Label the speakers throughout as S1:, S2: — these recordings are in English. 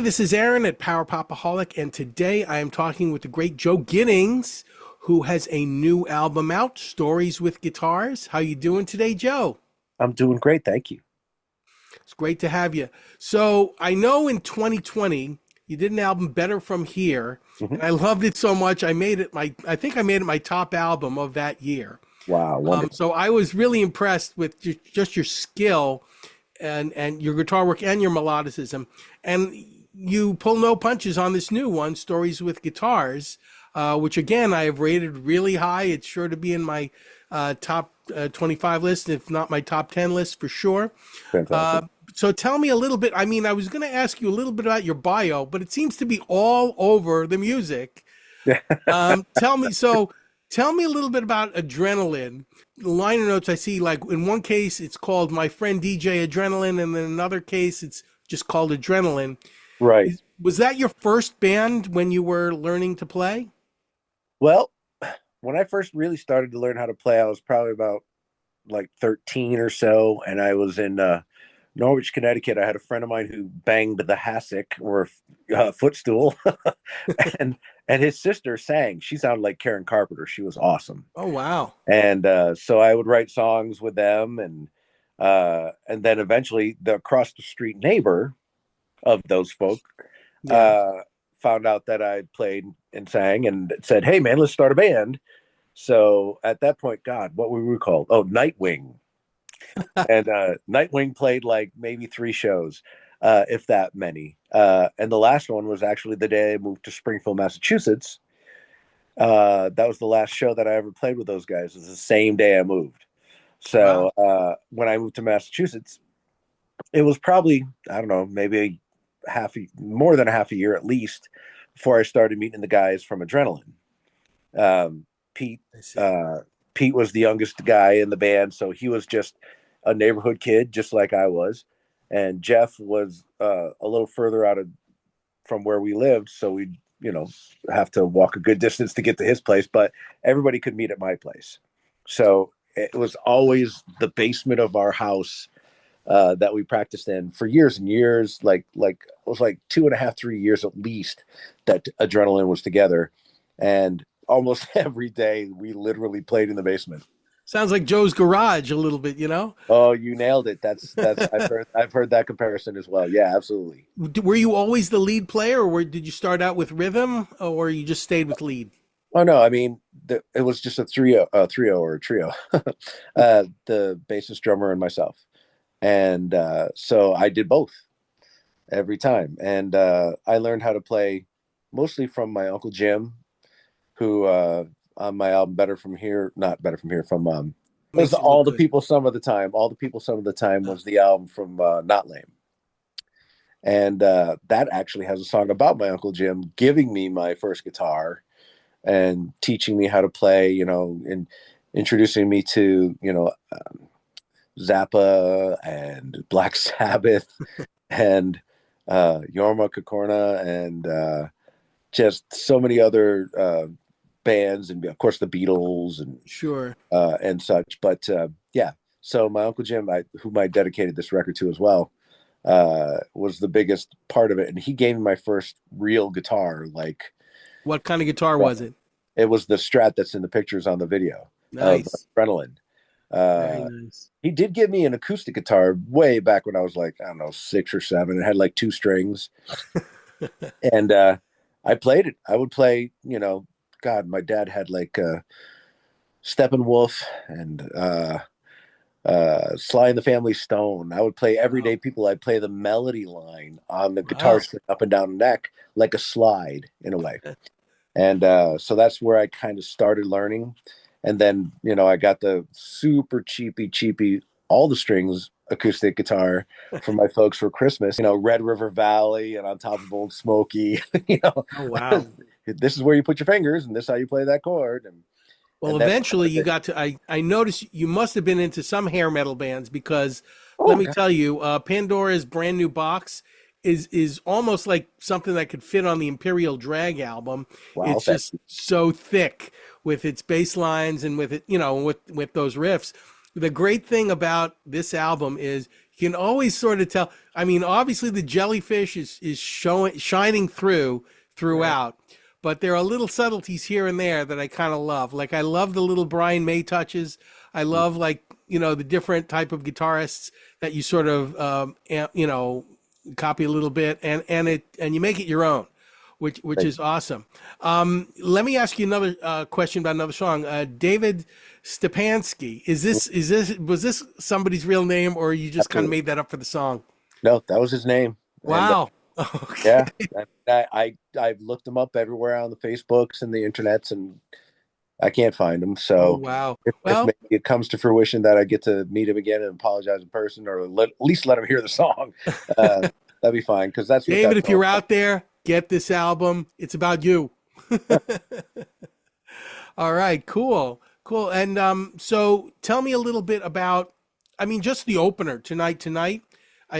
S1: this is Aaron at Power Popaholic, and today I am talking with the great Joe Giddings, who has a new album out, Stories with Guitars. How you doing today, Joe?
S2: I'm doing great, thank you.
S1: It's great to have you. So I know in 2020 you did an album, Better From Here, and
S2: Mhm.
S1: I loved it so much I think I made it my top album of that year.
S2: Wow, wonderful.
S1: So I was really impressed with just your skill and your guitar work and your melodicism. And you pull no punches on this new one, Stories with Guitars, which again I have rated really high. It's sure to be in my top 25 list, if not my top 10 list for sure.
S2: Fantastic.
S1: Uh, so tell me a little bit. I mean, I was going to ask you a little bit about your bio, but it seems to be all over the music.
S2: Yeah.
S1: Tell me a little bit about Adrenaline. The liner notes I see, like in one case it's called My Friend DJ Adrenaline, and then another case it's just called Adrenaline.
S2: Right.
S1: Was that your first band when you were learning to play?
S2: Well, when I first really started to learn how to play, I was probably about like 13 or so, and I was in Norwich, Connecticut. I had a friend of mine who banged the hassock or footstool, and his sister sang. She sounded like Karen Carpenter. She was awesome.
S1: Oh wow.
S2: And so I would write songs with them, and then eventually the across the street neighbor of those folk
S1: Yeah.
S2: uh, found out that I played and sang and said, "Hey man, let's start a band." So at that point, God, what were we called? Oh, Nightwing. And Nightwing played like maybe three shows, if that many. And the last one was actually the day I moved to Springfield, Massachusetts. That was the last show that I ever played with those guys. It was the same day I moved.
S1: Wow.
S2: So when I moved to Massachusetts, it was probably, I don't know, maybe more than a half a year at least before I started meeting the guys from Adrenaline. Um, Pete,
S1: I see.
S2: uh, Pete was the youngest guy in the band, so he was just a neighborhood kid, just like I was. And Jeff was a little further out of from where we lived, so we'd have to walk a good distance to get to his place. But everybody could meet at my place, so it was always the basement of our house that we practiced in for years and years. Like it was like 2.5, 3 years at least that Adrenaline was together, and almost every day we literally played in the basement.
S1: Sounds like Joe's Garage a little bit, you know?
S2: Oh, you nailed it. That's I've heard that comparison as well. Yeah, absolutely.
S1: Were you always the lead player, or did you start out with rhythm, or you just stayed with lead?
S2: Oh no, I mean it was just a trio or a trio. The bassist, drummer, and myself, and so I did both every time, and I learned how to play mostly from my uncle Jim, who on my album Better From Here, not Better From Here, from it was
S1: Makes you look
S2: All the
S1: good.
S2: People Some of the Time. All the People Some of the Time was the album from Not Lame. And that actually has a song about my uncle Jim giving me my first guitar and teaching me how to play, and introducing me to, Zappa and Black Sabbath and Jorma Kaukonen and just so many other bands, and of course the Beatles
S1: Sure.
S2: and such. But yeah, so my uncle Jim, whom I dedicated this record to as well, was the biggest part of it, and he gave me my first real guitar. Like
S1: What kind of guitar was it?
S2: it was the Strat that's in the pictures on the video of
S1: Nice.
S2: Adrenaline.
S1: Very
S2: Uh,
S1: nice.
S2: he did give me an acoustic guitar way back when I was like, I don't know, 6 or 7. It had like two strings, and I played it. I would play, God, my dad had like Steppenwolf and Sly and the Family Stone. I would play
S1: Wow.
S2: Everyday People. I'd play the melody line on the guitar
S1: Wow.
S2: string up and down the neck like a slide in a way. And so that's where I kind of started learning. And then, I got the super cheapy, all the strings acoustic guitar from my folks for Christmas, Red River Valley and On Top of Old Smoky, you know,
S1: Oh, wow.
S2: this is where you put your fingers and this is how you play that chord.
S1: Well,
S2: And then,
S1: eventually you got to, I noticed you must have been into some hair metal bands because let
S2: oh,
S1: me
S2: God,
S1: tell you, Pandora's Brand New Box is almost like something that could fit on the Imperial Drag album.
S2: wow,
S1: It's
S2: thank
S1: just
S2: you.
S1: so thick with its bass lines and with it, with those riffs. The great thing about this album is you can always sort of tell. I mean, obviously the jellyfish is showing shining
S2: Right.
S1: throughout, but there are little subtleties here and there that I kind of love. Like I love the little Brian May touches. I love like the different type of guitarists that you sort of copy a little bit and you make it your own, which
S2: Right.
S1: is awesome. Let me ask you another question about another song. David Stepansky. Was this somebody's real name, or you just kind of
S2: Absolutely.
S1: made that up for the song?
S2: No, that was his name. And
S1: Wow.
S2: yeah,
S1: Okay.
S2: I've looked him up everywhere on the Facebooks and the internets, and I can't find him.
S1: Oh
S2: So
S1: wow.
S2: if
S1: Well,
S2: maybe it comes to fruition that I get to meet him again and apologize in person, or at least let him hear the song, uh, that'd be fine because that's what
S1: David,
S2: that's
S1: if
S2: all
S1: you're out there, get this album. It's about you.
S2: about.
S1: All right, cool, cool. And so tell me a little bit about, I mean, just the opener, Tonight Tonight.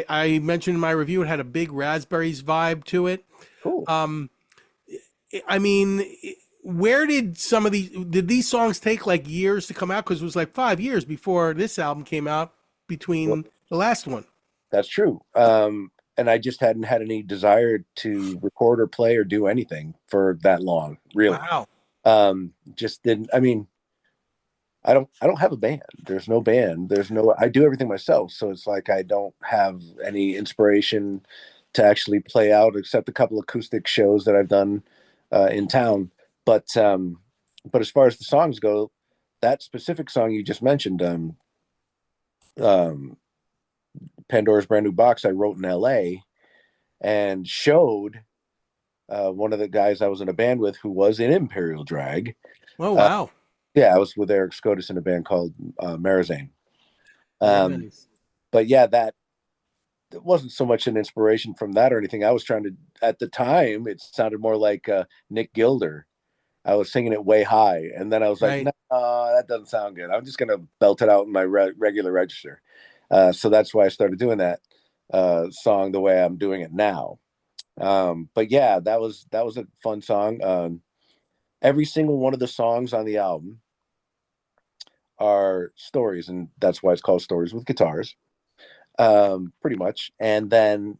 S1: I mentioned in my review it had a big Raspberries vibe to it.
S2: Cool.
S1: Um, I mean, where did did these songs take like years to come out? Because it was like 5 years before this album came out
S2: Well,
S1: between the last one.
S2: that's true. And I just hadn't had any desire to record or play or do anything for that long, really.
S1: Wow.
S2: Just didn't. I mean, I don't have a band. There's no band. I do everything myself. So it's like I don't have any inspiration to actually play out except a couple acoustic shows that I've done in town. But as far as the songs go, that specific song you just mentioned, um, Pandora's Brand New Box, I wrote in LA and showed one of the guys I was in a band with who was in Imperial Drag.
S1: Oh,
S2: Uh,
S1: wow.
S2: yeah, I was with Eric Scotus in a band called Marazane.
S1: Very
S2: Um,
S1: nice.
S2: but yeah, that it wasn't so much an inspiration from that or anything. I was trying to, at the time, it sounded more like Nick Gilder. I was singing it way high, and then I was like,
S1: Right.
S2: no, that doesn't sound good. I'm just gonna belt it out in my regular register. So that's why I started doing that song the way I'm doing it now. But yeah, that was a fun song. Every single one of the songs on the album are stories, and that's why it's called Stories with Guitars, pretty much. And then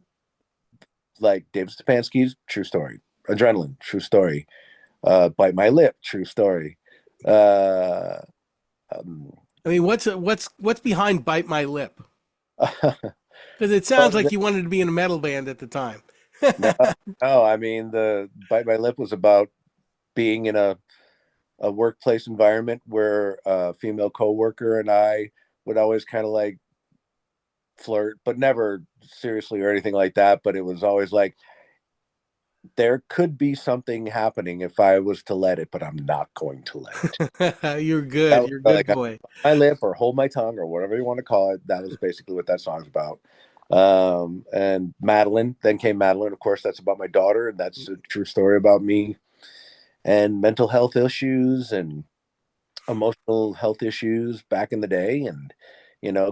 S2: like David Stepansky's True Story, Adrenaline, True Story, Bite My Lip, True Story. Uh, um,
S1: I mean, what's behind Bite My Lip? Because it
S2: well,
S1: sounds like you wanted to be in a metal band at the time.
S2: no, no, I mean the Bite My Lip was about being in a workplace environment where a female coworker and I would always kind of like flirt, but never seriously or anything like that. But it was always like there could be something happening if I was to let it, but I'm not going to let it.
S1: You're
S2: That
S1: good.
S2: was
S1: You're a good
S2: like
S1: boy.
S2: my lip or hold my tongue or whatever you want to call it. That was basically what that song's about. And Madeline, then came Madeline. Of course, that's about my daughter, and that's a true story about me and mental health issues and emotional health issues back in the day, and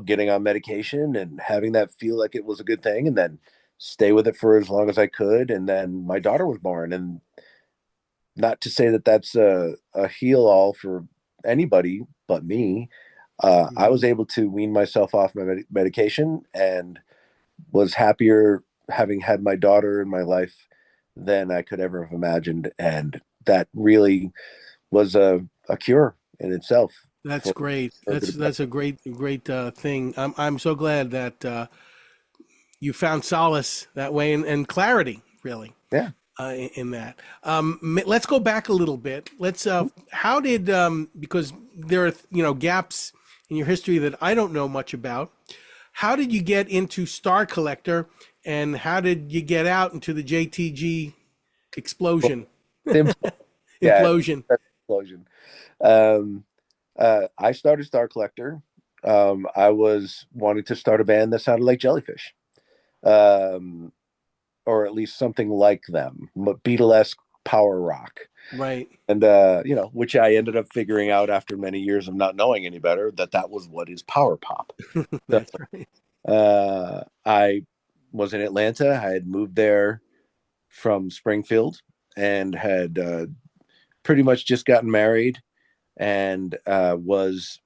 S2: getting on medication and having that feel like it was a good thing, and then stay with it for as long as I could. And then my daughter was born, and not to say that that's a heal all for anybody but me. I
S1: Mhm.
S2: was able to wean myself off my medication and was happier having had my daughter in my life than I could ever have imagined. And that really was a cure in itself
S1: That's
S2: for,
S1: great.
S2: for
S1: That's a great thing. I'm so glad that you found solace that way and clarity, really,
S2: yeah.
S1: in that. Let's go back a little bit. Let's. How did because there are gaps in your history that I don't know much about. How did you get into Star Collector, and how did you get out into the JTG
S2: Well,
S1: explosion?
S2: the yeah,
S1: Implosion.
S2: that explosion. Um, I started Star Collector. I was wanting to start a band that sounded like Jellyfish, um, or at least something like them, but Beatlesque power rock.
S1: Right.
S2: And which I ended up figuring out after many years of not knowing any better that was what is power pop. So,
S1: That's right.
S2: I was in Atlanta. I had moved there from Springfield and had pretty much just gotten married and was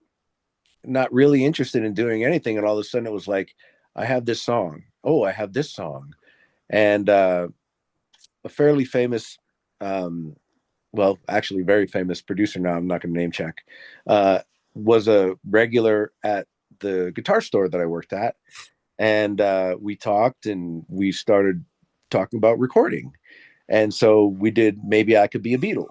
S2: not really interested in doing anything, and all of a sudden it was like, I have this song. Oh, I have this song, and a fairly famous, um, well, actually very famous producer now. I'm not going to name check. Uh, was a regular at the guitar store that I worked at, and we talked and we started talking about recording, and so we did Maybe I Could Be a Beatle,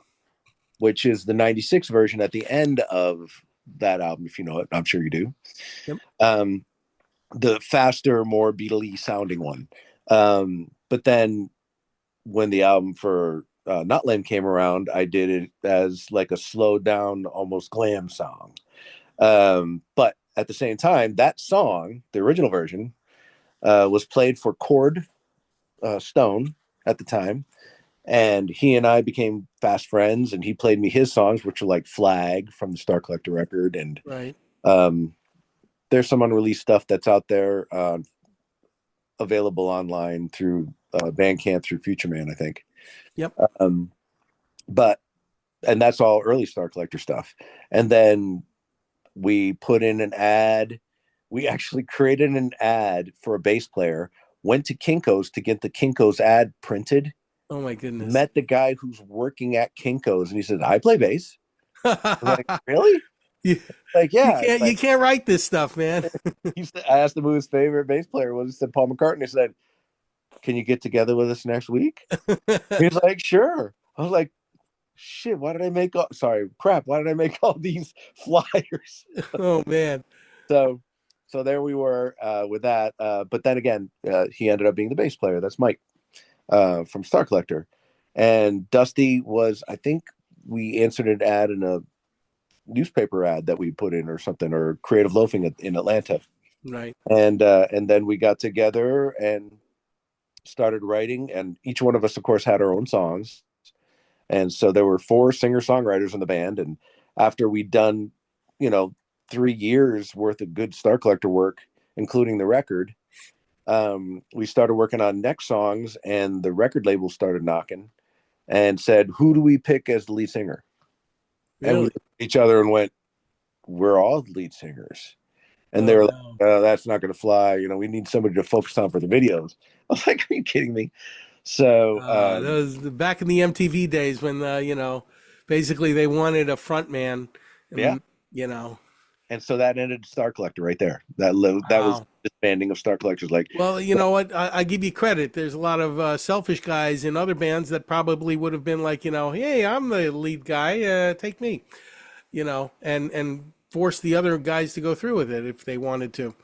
S2: which is the '96 version at the end of that album. If you know it, I'm sure you do.
S1: Yep.
S2: Um, the faster, more Beatle-y sounding one. But then when the album for Not Lame came around, I did it as like a slowed down, almost glam song. But at the same time, that song, the original version, was played for Cord Stone at the time. And he and I became fast friends, and he played me his songs, which are like Flag from the Star Collector record. And
S1: Right.
S2: um, there's some unreleased stuff that's out there, available online through Bandcamp, through Future Man, I think.
S1: Yep.
S2: Um, but and that's all early Star Collector stuff. And then we put in an ad. We actually created an ad for a bass player. Went to Kinko's to get the Kinko's ad printed.
S1: Oh my goodness.
S2: Met the guy who's working at Kinko's, and he said, "I play bass." I'm like, "Really?"
S1: you,
S2: Like,
S1: you
S2: yeah.
S1: can't you
S2: Like,
S1: can't write this stuff, man.
S2: I asked him who his favorite bass player was. He said Paul McCartney. He said, "Can you get together with us next week?" He's like, "Sure." I was like, "Shit, why did I make all, sorry, crap, why did I make all these flyers?"
S1: Oh man.
S2: So so there we were, with that. But then again, he ended up being the bass player. That's Mike, from Star Collector. And Dusty was, I think we answered an ad in a newspaper ad that we put in or something, or Creative Loafing in Atlanta.
S1: Right.
S2: And then we got together and started writing, and each one of us, of course, had our own songs. And so there were four singer-songwriters in the band. And after we'd done, you know, 3 years worth of good Star Collector work, including the record, we started working on next songs, and the record label started knocking and said, "Who do we pick as the lead singer?" And we
S1: Really?
S2: looked at each other and went, "We're all lead singers." And they
S1: Oh
S2: were like,
S1: no.
S2: "That's not going to fly. You know, we need somebody to focus on for the videos." I was like, "Are you kidding me?" So,
S1: Those back in the MTV days when basically they wanted a front man,
S2: yeah.
S1: and you know,
S2: And so that ended Star Collector right there. That was
S1: wow.
S2: disbanding of Star Collectors. Like,
S1: Well, you know what? I give you credit. There's a lot of selfish guys in other bands that probably would have been like, hey, I'm the lead guy, take me, and force the other guys to go through with it if they wanted to,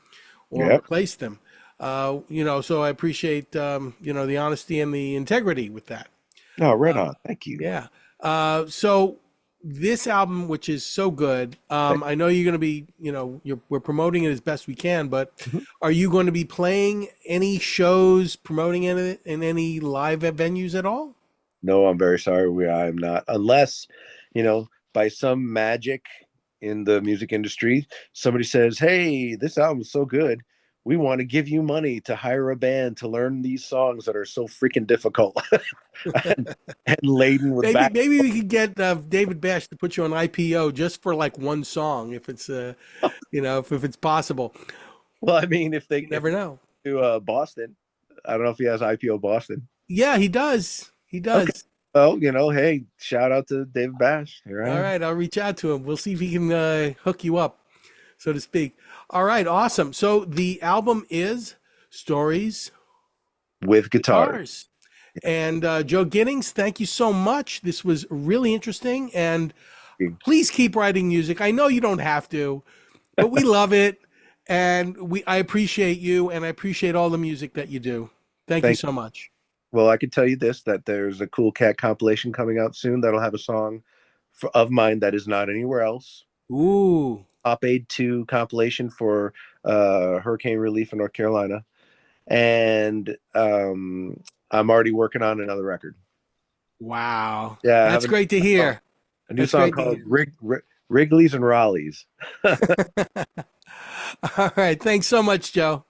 S1: or
S2: yeah,
S1: replace them. So I appreciate the honesty and the integrity with that.
S2: no, right on. Thank you.
S1: Yeah. So this album, which is so good, I know you're going to be, we're promoting it as best we can, but
S2: Mhm.
S1: are you going to be playing any shows, promoting it in any live venues at all?
S2: No, I'm very sorry. I'm not, unless, by some magic in the music industry, somebody says, "Hey, this album is so good. We want to give you money to hire a band to learn these songs that are so freaking difficult and, and laden with
S1: Maybe
S2: back."
S1: maybe we could get David Bash to put you on IPO just for like one song, if it's if it's possible.
S2: Well, I mean,
S1: You never know.
S2: to Boston, I don't know if he has IPO Boston.
S1: Yeah, he does. He
S2: Okay.
S1: does.
S2: Well, hey, shout out to David Bash. Here I
S1: All
S2: am
S1: right, I'll reach out to him. We'll see if he can hook you up, so to speak. All right, awesome. So the album is Stories
S2: with guitar.
S1: Guitars. And Joe Giddings, thank you so much. This was really interesting. And please keep writing music. I know you don't have to, but we love it. And I appreciate you, and I appreciate all the music that you do. Thank you
S2: Thank.
S1: so much.
S2: Well, I can tell you this: that there's a Cool Cat compilation coming out soon that'll have a song of mine that is not anywhere else.
S1: Ooh,
S2: Op Aid 2 compilation for hurricane relief in North Carolina, and I'm already working on another record.
S1: wow.
S2: Yeah, I have
S1: That's great to hear.
S2: a new
S1: That's
S2: song
S1: great to
S2: called
S1: hear.
S2: Wrigley's and Raleigh's.
S1: All right. Thanks so much, Joe.